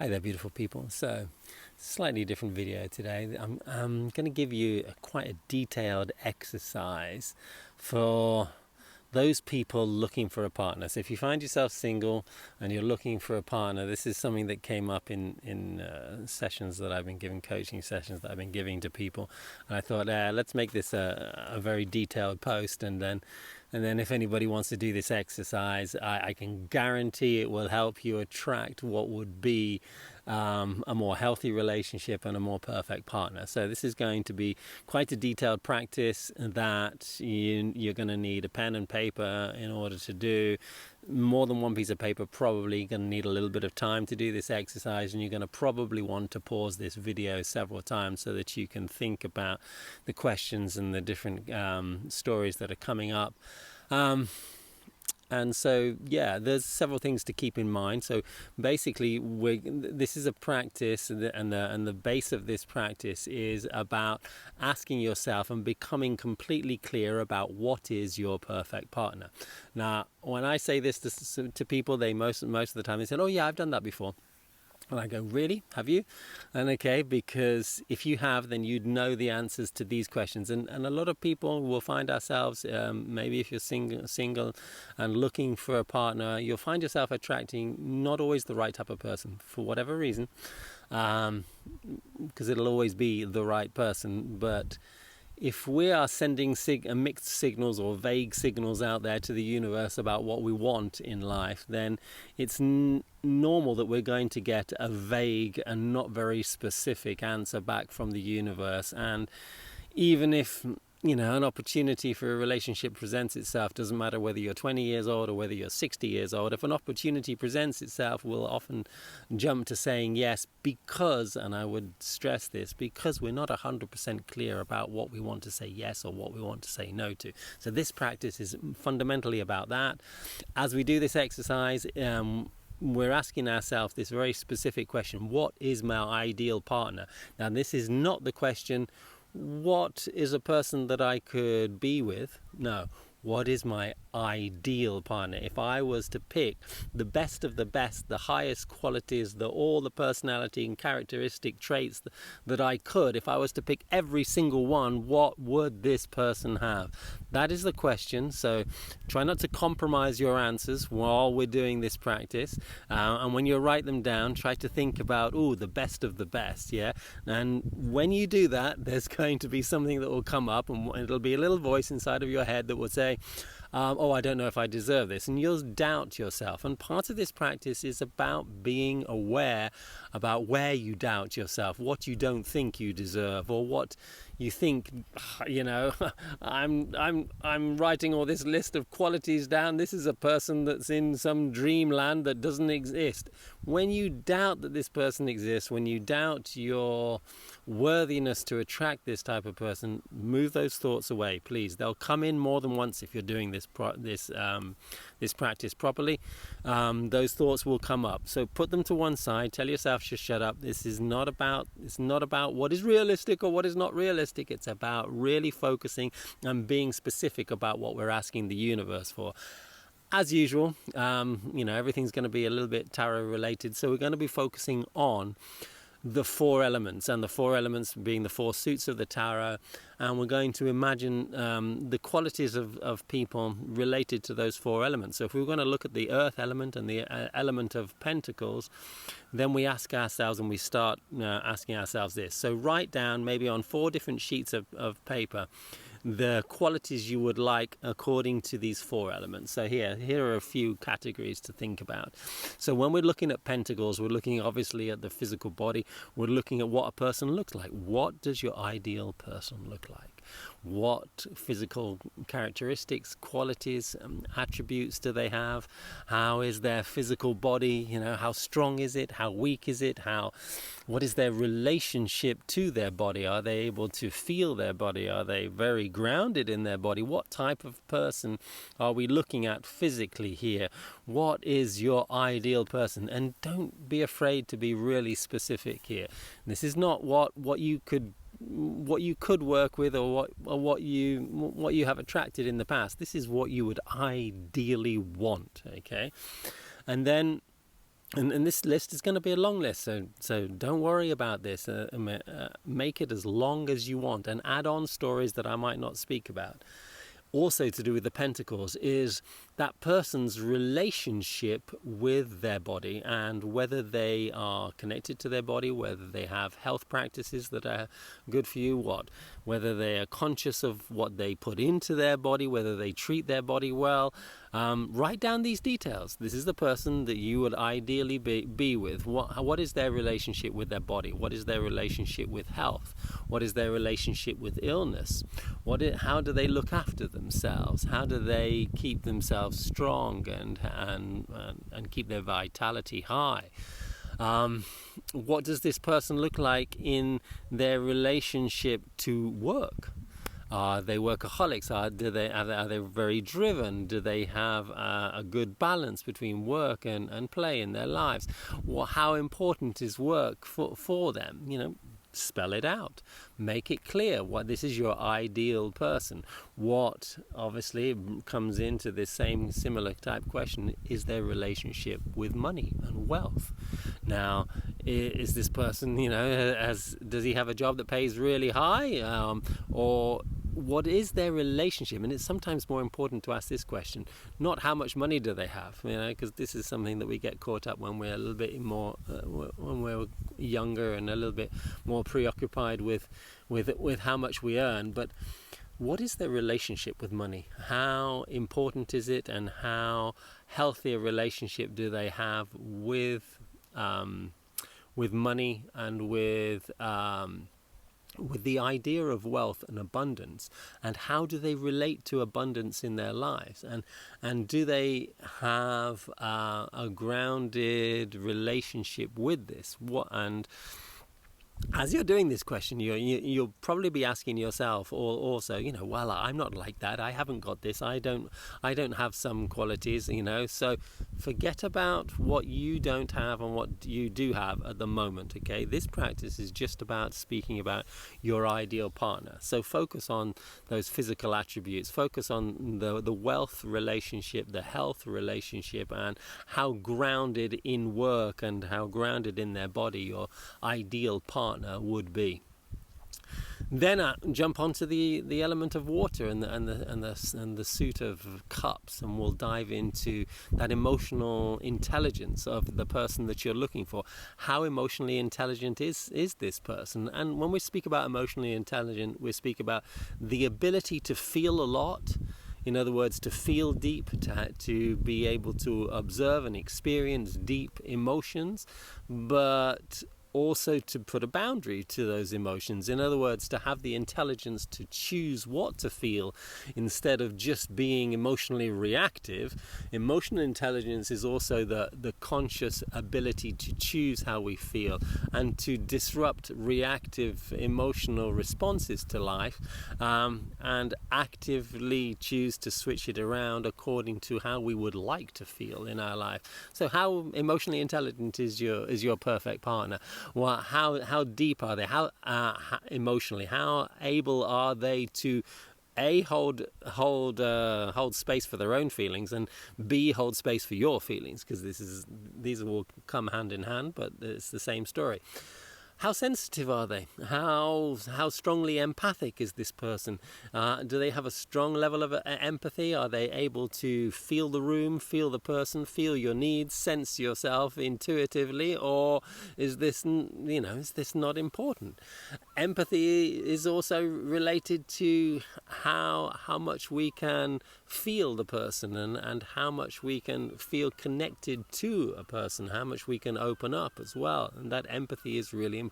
Hi there, beautiful people. So, slightly different video today. I'm going to give you quite a detailed exercise for those people looking for a partner. So if you find yourself single and you're looking for a partner, this is something that came up in sessions that I've been giving, coaching sessions that I've been giving to people. And I thought, let's make this a very detailed post, and then if anybody wants to do this exercise, I can guarantee it will help you attract what would be a more healthy relationship and a more perfect partner. So this is going to be quite a detailed practice that you're going to need a pen and paper in order to do. More than one piece of paper, probably going to need a little bit of time to do this exercise, and you're going to probably want to pause this video several times so that you can think about the questions and the different stories that are coming up. And so, there's several things to keep in mind. So basically, this is a practice, and the base of this practice is about asking yourself and becoming completely clear about what is your perfect partner. Now, when I say this to people, they most of the time they say, "Oh yeah, I've done that before." And I go, really? Have you? And okay, because if you have, then you'd know the answers to these questions. And a lot of people will find ourselves, maybe if you're single and looking for a partner, you'll find yourself attracting not always the right type of person for whatever reason, because it'll always be the right person. But if we are sending mixed signals or vague signals out there to the universe about what we want in life, then it's normal that we're going to get a vague and not very specific answer back from the universe. And even if an opportunity for a relationship presents itself, doesn't matter whether you're 20 years old or whether you're 60 years old, if an opportunity presents itself, we'll often jump to saying yes because, and I would stress this, because we're not 100% clear about what we want to say yes or what we want to say no to. So this practice is fundamentally about that. As we do this exercise, we're asking ourselves this very specific question: what is my ideal partner? Now, this is not the question, what is a person that I could be with? No. What is my ideal partner? If I was to pick the best of the best, the highest qualities, all the personality and characteristic traits that I could, if I was to pick every single one, what would this person have? That is the question. So try not to compromise your answers while we're doing this practice. And when you write them down, try to think about, the best of the best, yeah? And when you do that, there's going to be something that will come up, and it'll be a little voice inside of your head that will say, I don't know if I deserve this, and you'll doubt yourself. And part of this practice is about being aware about where you doubt yourself, what you don't think you deserve, or what you think, I'm writing all this list of qualities down. This is a person that's in some dreamland that doesn't exist. When you doubt that this person exists, when you doubt your worthiness to attract this type of person, move those thoughts away, please. They'll come in more than once if you're doing this practice properly. Those thoughts will come up. So put them to one side. Tell yourself to shut up. It's not about what is realistic or what is not realistic. It's about really focusing and being specific about what we're asking the universe for. As usual, everything's going to be a little bit tarot related. So we're going to be focusing on the four elements, and the four elements being the four suits of the tarot, and we're going to imagine the qualities of people related to those four elements. So if we're going to look at the earth element and the element of pentacles, then we ask ourselves, and we start asking ourselves this. So write down, maybe on 4 different sheets of paper, the qualities you would like according to these 4 elements. So here are a few categories to think about. So when we're looking at pentacles, we're looking obviously at the physical body. We're looking at what a person looks like. What does your ideal person look like? What physical characteristics, qualities, attributes do they have? How is their physical body? How strong is it? How weak is it? What is their relationship to their body? Are they able to feel their body? Are they very grounded in their body? What type of person are we looking at physically here? What is your ideal person? And don't be afraid to be really specific here. This is not what you could work with, or what you have attracted in the past. This is what you would ideally want, okay? And then And this list is going to be a long list, so don't worry about this. Make it as long as you want, and add on stories that I might not speak about. Also to do with the pentacles is that person's relationship with their body, and whether they are connected to their body, whether they have health practices that are good for you, whether they are conscious of what they put into their body, whether they treat their body well. Write down these details. This is the person that you would ideally be with. What is their relationship with their body? What is their relationship with health? What is their relationship with illness? How do they look after themselves? How do they keep themselves strong and keep their vitality high? What does this person look like in their relationship to work? Are they workaholics? Are they very driven? Do they have a good balance between work and play in their lives? How important is work for them? Spell it out. Make it clear what this is your ideal person. What obviously comes into this same similar type question is their relationship with money and wealth. Now, is this person, does he have a job that pays really high, or what is their relationship? And it's sometimes more important to ask this question, not how much money do they have, because this is something that we get caught up when we're a little bit more, when we're younger and a little bit more preoccupied with how much we earn. But what is their relationship with money? How important is it, and how healthy a relationship do they have with money and with the idea of wealth and abundance, and how do they relate to abundance in their lives, and do they have a grounded relationship with this? And as you're doing this question, you'll probably be asking yourself also, well, I'm not like that. I haven't got this. I don't have some qualities, So forget about what you don't have and what you do have at the moment, okay? This practice is just about speaking about your ideal partner. So focus on those physical attributes. Focus on the wealth relationship, the health relationship, and how grounded in work and how grounded in their body your ideal partner would be. Then jump onto the element of water and the suit of cups, and we'll dive into that emotional intelligence of the person that you're looking for. How emotionally intelligent is this person? And when we speak about emotionally intelligent, we speak about the ability to feel a lot. In other words, to feel deep, to be able to observe and experience deep emotions, but also to put a boundary to those emotions. In other words, to have the intelligence to choose what to feel instead of just being emotionally reactive. Emotional intelligence is also the conscious ability to choose how we feel and to disrupt reactive emotional responses to life, and actively choose to switch it around according to how we would like to feel in our life. So how emotionally intelligent is your perfect partner? Well, how deep are they? How emotionally? How able are they to hold space for their own feelings, and B, hold space for your feelings? Because these will come hand in hand, but it's the same story. How sensitive are they? How strongly empathic is this person? Do they have a strong level of empathy? Are they able to feel the room, feel the person, feel your needs, sense yourself intuitively, or is this not important? Empathy is also related to how much we can feel the person and how much we can feel connected to a person, how much we can open up as well. And that empathy is really important.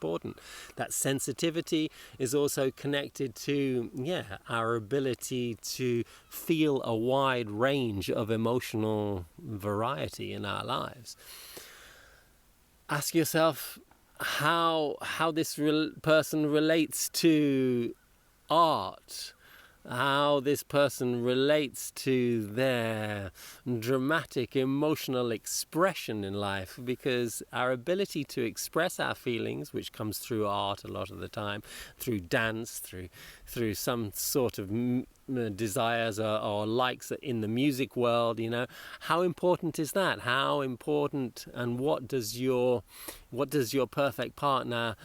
That sensitivity is also connected to our ability to feel a wide range of emotional variety in our lives. Ask yourself how this person relates to art, how this person relates to their dramatic emotional expression in life, because our ability to express our feelings, which comes through art a lot of the time, through dance, through some sort of desires or likes in the music world, how important is that? How important, and what does your perfect partner,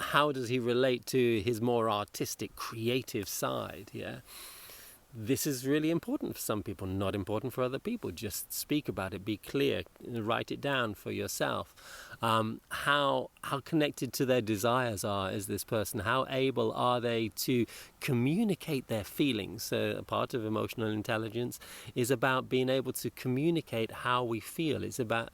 how does he relate to his more artistic, creative side? Yeah, this is really important for some people, not important for other people. Just speak about it, be clear, write it down for yourself. How connected to their desires is this person? How able are they to communicate their feelings? So a part of emotional intelligence is about being able to communicate how we feel. It's about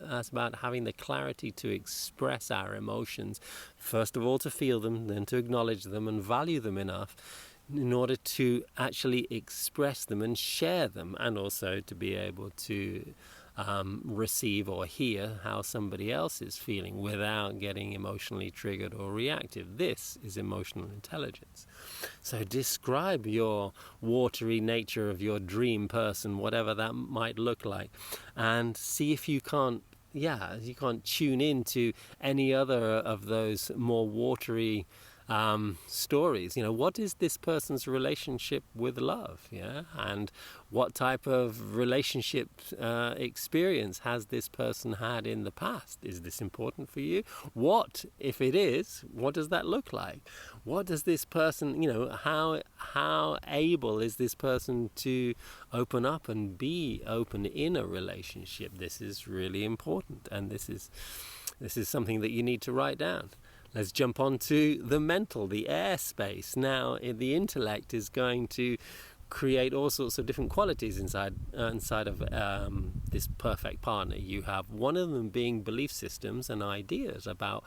having the clarity to express our emotions. First of all, to feel them, then to acknowledge them and value them enough in order to actually express them and share them, and also to be able to receive or hear how somebody else is feeling without getting emotionally triggered or reactive. This is emotional intelligence. So describe your watery nature of your dream person, whatever that might look like, and see if you can't tune into any other of those more watery stories. What is this person's relationship with love? And what type of relationship experience has this person had in the past? Is this important for you? What, if it is, what does that look like? What does this person, how able is this person to open up and be open in a relationship? This is really important, and this is something that you need to write down. Let's jump on to the mental, the airspace. Now, the intellect is going to create all sorts of different qualities inside of this perfect partner. You have one of them being belief systems and ideas about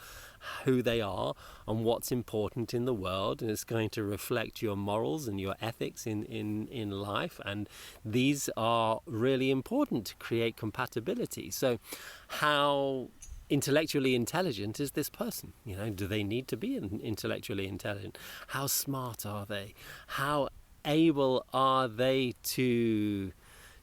who they are and what's important in the world, and it's going to reflect your morals and your ethics in life, and these are really important to create compatibility. So how intellectually intelligent is this person? Do they need to be intellectually intelligent? How smart are they? How able are they to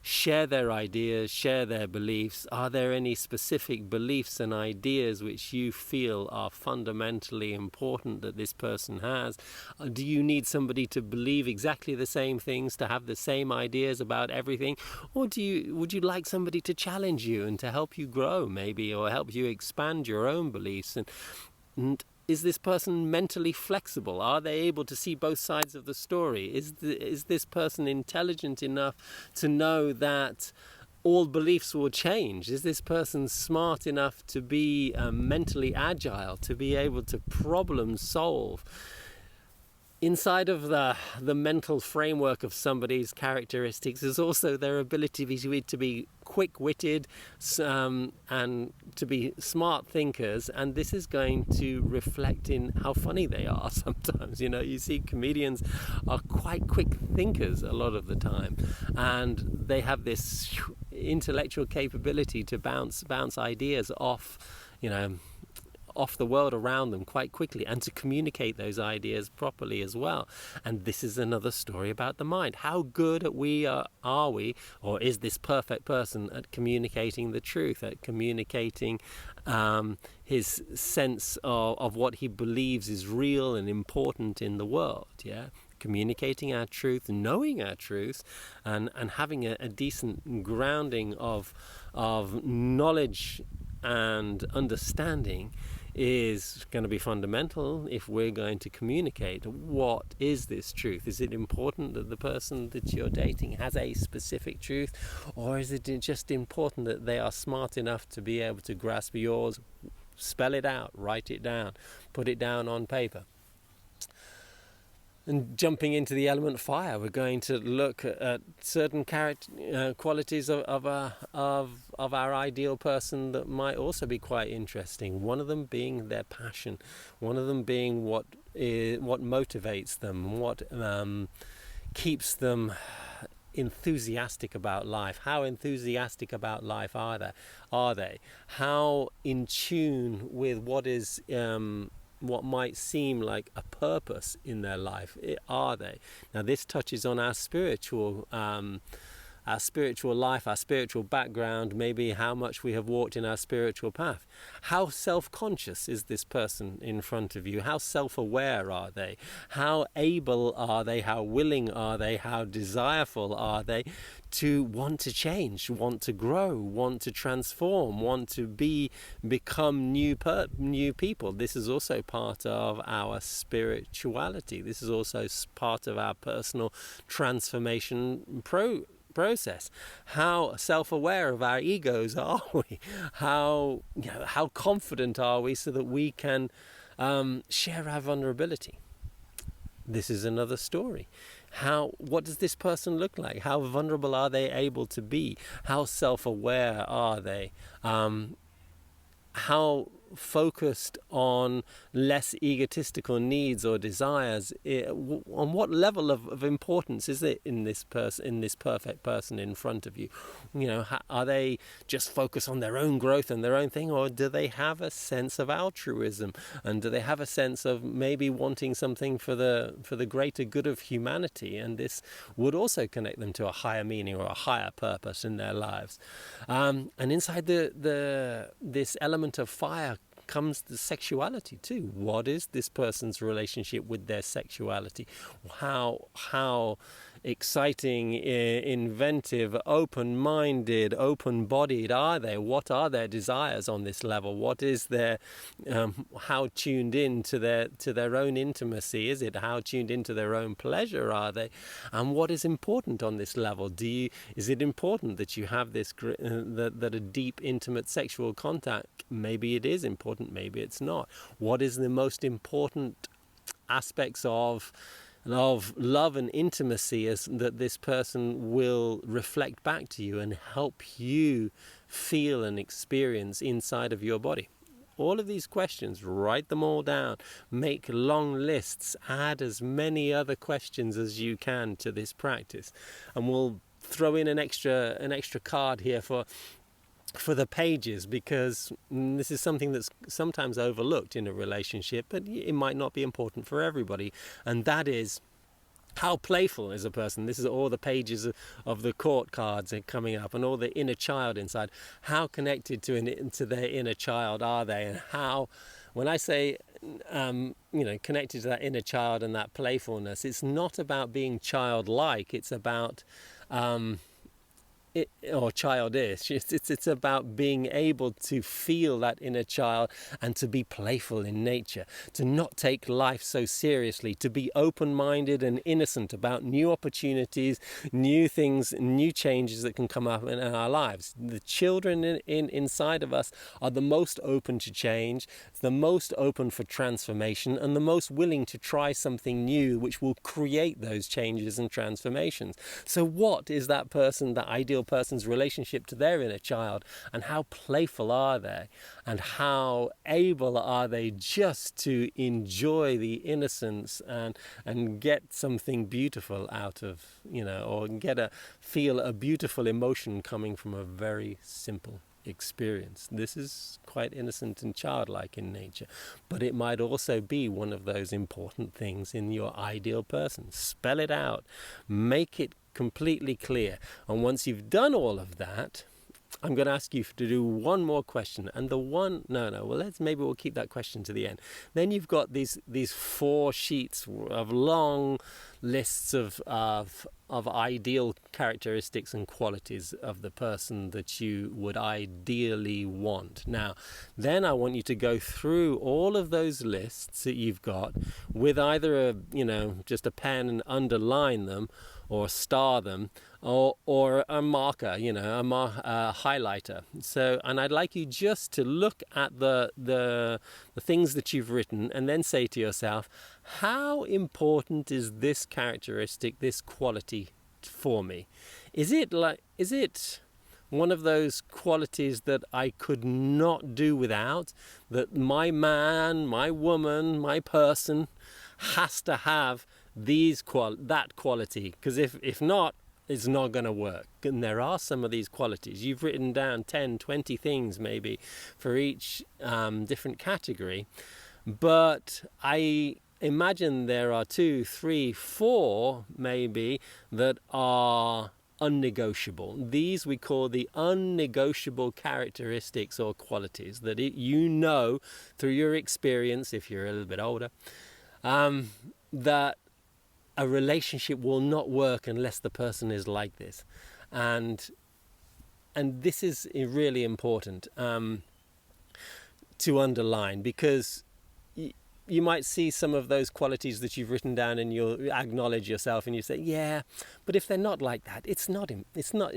share their ideas, share their beliefs? Are there any specific beliefs and ideas which you feel are fundamentally important that this person has? Do you need somebody to believe exactly the same things, to have the same ideas about everything? Or would you like somebody to challenge you and to help you grow, maybe, or help you expand your own beliefs? And is this person mentally flexible? Are they able to see both sides of the story? Is this person intelligent enough to know that all beliefs will change? Is this person smart enough to be mentally agile, to be able to problem solve? Inside of the mental framework of somebody's characteristics is also their ability to be quick-witted and to be smart thinkers, and this is going to reflect in how funny they are sometimes. You see comedians are quite quick thinkers a lot of the time, and they have this intellectual capability to bounce ideas off the world around them quite quickly, and to communicate those ideas properly as well. And this is another story about the mind. How good are we, or is this perfect person at communicating the truth, at communicating his sense of what he believes is real and important in the world? Communicating our truth, knowing our truth, and having a decent grounding of knowledge and understanding is going to be fundamental if we're going to communicate. What is this truth? Is it important that the person that you're dating has a specific truth, or is it just important that they are smart enough to be able to grasp yours, spell it out, write it down, put it down on paper? And jumping into the element fire, we're going to look at certain qualities of our ideal person that might also be quite interesting. One of them being their passion, one of them being what motivates them, what keeps them enthusiastic about life. How enthusiastic about life are they? How in tune with what is what might seem like a purpose in their life? Are they? Now this touches on our spiritual life, our spiritual background, maybe how much we have walked in our spiritual path. How self-conscious is this person in front of you? How self-aware are they? How able are they? How willing are they? How desireful are they to want to change, want to grow, want to transform, want to become new people? This is also part of our spirituality. This is also part of our personal transformation process. How self-aware of our egos are we? How confident are we so that we can share our vulnerability? This is another story. What does this person look like? How vulnerable are they able to be? How self-aware are they? How focused on less egotistical needs or desires? On what level of importance is it in this perfect person in front of you? Are they just focused on their own growth and their own thing, or do they have a sense of altruism, and do they have a sense of maybe wanting something for the greater good of humanity? And this would also connect them to a higher meaning or a higher purpose in their lives. And inside this element of fire comes the sexuality too. What is this person's relationship with their sexuality? How exciting, inventive, open-minded, open-bodied are they? What are their desires on this level? What is their how tuned in to their own intimacy is it? How tuned into their own pleasure are they? And what is important on this level? Is it important that you have this that a deep, intimate sexual contact? Maybe it is important, maybe it's not. What is the most important aspects of love and intimacy is that this person will reflect back to you and help you feel and experience inside of your body? All of these questions, write them all down, make long lists, add as many other questions as you can to this practice, and we'll throw in an extra card here for the pages, because this is something that's sometimes overlooked in a relationship, but it might not be important for everybody, and that is how playful is a person. This is all the pages of the court cards are coming up, and all the inner child inside. How connected to their inner child are they? And how, when I say connected to that inner child and that playfulness, it's not about being childlike, it's about or childish. It's about being able to feel that inner child and to be playful in nature, to not take life so seriously, to be open-minded and innocent about new opportunities, new things, new changes that can come up in our lives. The children inside of us are the most open to change, the most open for transformation, and the most willing to try something new which will create those changes and transformations. So what is that ideal person's relationship to their inner child, and how playful are they, and how able are they just to enjoy the innocence and get something beautiful out of, or feel a beautiful emotion coming from a very simple experience. This is quite innocent and childlike in nature, but it might also be one of those important things in your ideal person. Spell it out, make it completely clear, and once you've done all of that, I'm going to ask you to do one more question, and maybe we'll keep that question to the end. Then you've got these 4 sheets of long lists of ideal characteristics and qualities of the person that you would ideally want. Now, then I want you to go through all of those lists that you've got with either just a pen and underline them, or star them, or a marker, a highlighter. So, and I'd like you just to look at the things that you've written, and then say to yourself, how important is this characteristic, this quality for me? Is it one of those qualities that I could not do without, that my man, my woman, my person has to have that quality? Because if not, it's not going to work. And there are some of these qualities. You've written down 10, 20 things maybe for each different category. But I imagine there are 2, 3, 4 maybe that are unnegotiable. These we call the unnegotiable characteristics or qualities that you know through your experience, if you're a little bit older, that a relationship will not work unless the person is like this. And this is really important to underline, because you might see some of those qualities that you've written down and you'll acknowledge yourself and you say, yeah, but if they're not like that, it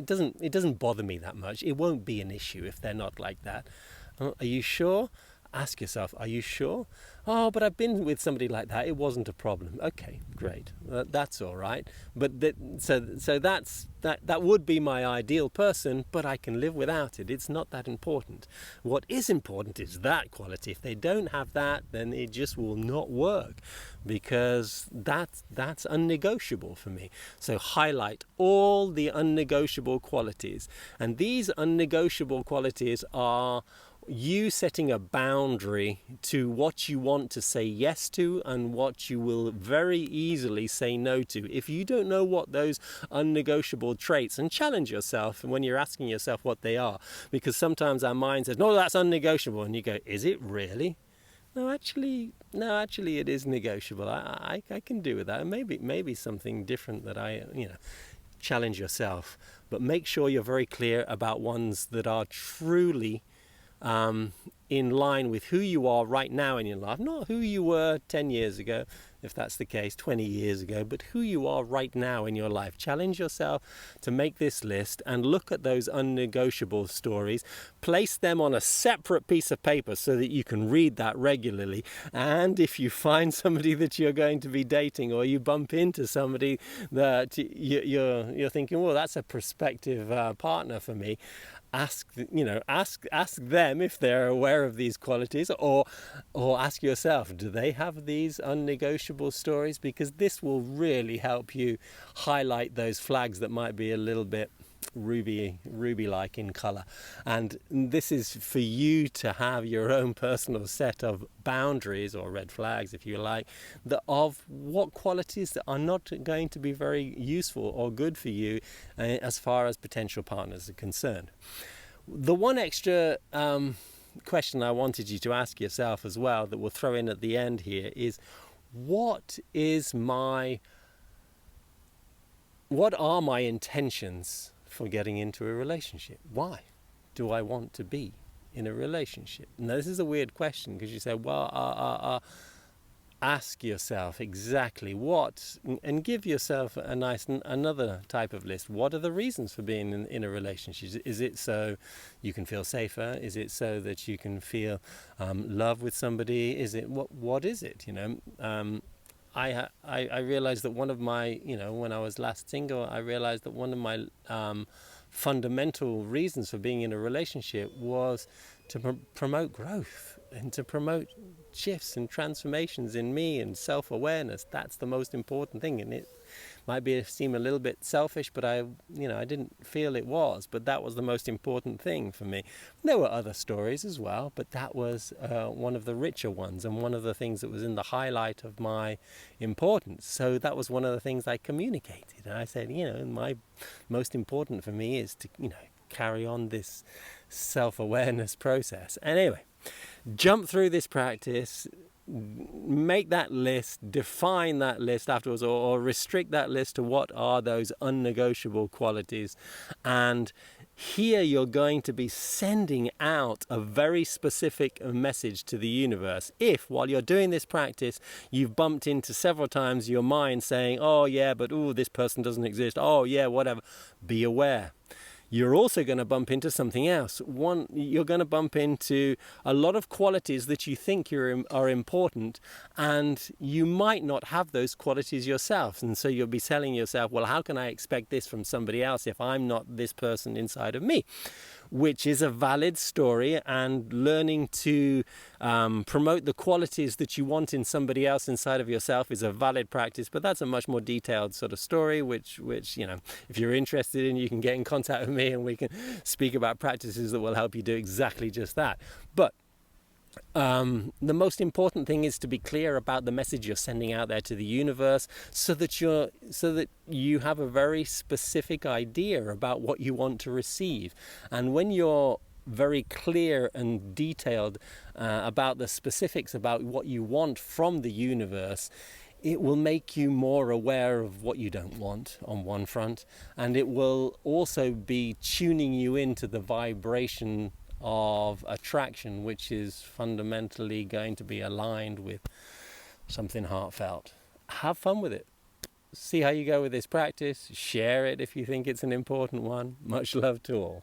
doesn't bother me that much. It won't be an issue if they're not like that. Are you sure? Ask yourself, are you sure? Oh, but I've been with somebody like that. It wasn't a problem. Okay, great. That's all right. But so that would be my ideal person, but I can live without it. It's not that important. What is important is that quality. If they don't have that, then it just will not work, because that's unnegotiable for me. So highlight all the unnegotiable qualities. And these unnegotiable qualities are you setting a boundary to what you want to say yes to and what you will very easily say no to. If you don't know what those unnegotiable traits, and challenge yourself when you're asking yourself what they are, because sometimes our mind says, no, that's unnegotiable, and you go, is it really? No, actually, it is negotiable. I can do with that. And maybe something different that challenge yourself, but make sure you're very clear about ones that are truly in line with who you are right now in your life, not who you were 10 years ago, if that's the case, 20 years ago, but who you are right now in your life. Challenge yourself to make this list and look at those unnegotiable stories, place them on a separate piece of paper so that you can read that regularly. And if you find somebody that you're going to be dating, or you bump into somebody that you're thinking, well, that's a prospective partner for me, ask them if they're aware of these qualities, or ask yourself, do they have these unnegotiable stories? Because this will really help you highlight those flags that might be a little bit ruby-like in color. And this is for you to have your own personal set of boundaries, or red flags if you like, of what qualities that are not going to be very useful or good for you as far as potential partners are concerned. The one extra question I wanted you to ask yourself as well, that we'll throw in at the end here, is what are my intentions for getting into a relationship? Why do I want to be in a relationship? Now, this is a weird question, because you say, well, ask yourself exactly what, and give yourself another type of list. What are the reasons for being in a relationship? Is it so you can feel safer? Is it so that you can feel love with somebody? Is it what is it? I realized that one of my, when I was last single, I realized that one of my fundamental reasons for being in a relationship was to promote growth and to promote shifts and transformations in me and self-awareness. That's the most important thing. And it might seem a little bit selfish, but I didn't feel it was, but that was the most important thing for me. There were other stories as well, but that was one of the richer ones, and one of the things that was in the highlight of my importance. So that was one of the things I communicated. And I said, my most important for me is to, carry on this self-awareness process. Anyway, jump through this practice, make that list, define that list afterwards, or restrict that list to what are those unnegotiable qualities. And here you're going to be sending out a very specific message to the universe. If, while you're doing this practice, you've bumped into several times your mind saying, oh yeah, but this person doesn't exist, oh yeah, whatever, be aware. You're also going to bump into something else. You're going to bump into a lot of qualities that you think are important, and you might not have those qualities yourself. And so you'll be telling yourself, well, how can I expect this from somebody else if I'm not this person inside of me? Which is a valid story, and learning to promote the qualities that you want in somebody else inside of yourself is a valid practice. But that's a much more detailed sort of story, which if you're interested in, you can get in contact with me and we can speak about practices that will help you do exactly just that. But The most important thing is to be clear about the message you're sending out there to the universe, so that you have a very specific idea about what you want to receive. And when you're very clear and detailed about the specifics about what you want from the universe, it will make you more aware of what you don't want on one front, and it will also be tuning you into the vibration of attraction, which is fundamentally going to be aligned with something heartfelt. Have fun with it. See how you go with this practice. Share it if you think it's an important one. Much love to all.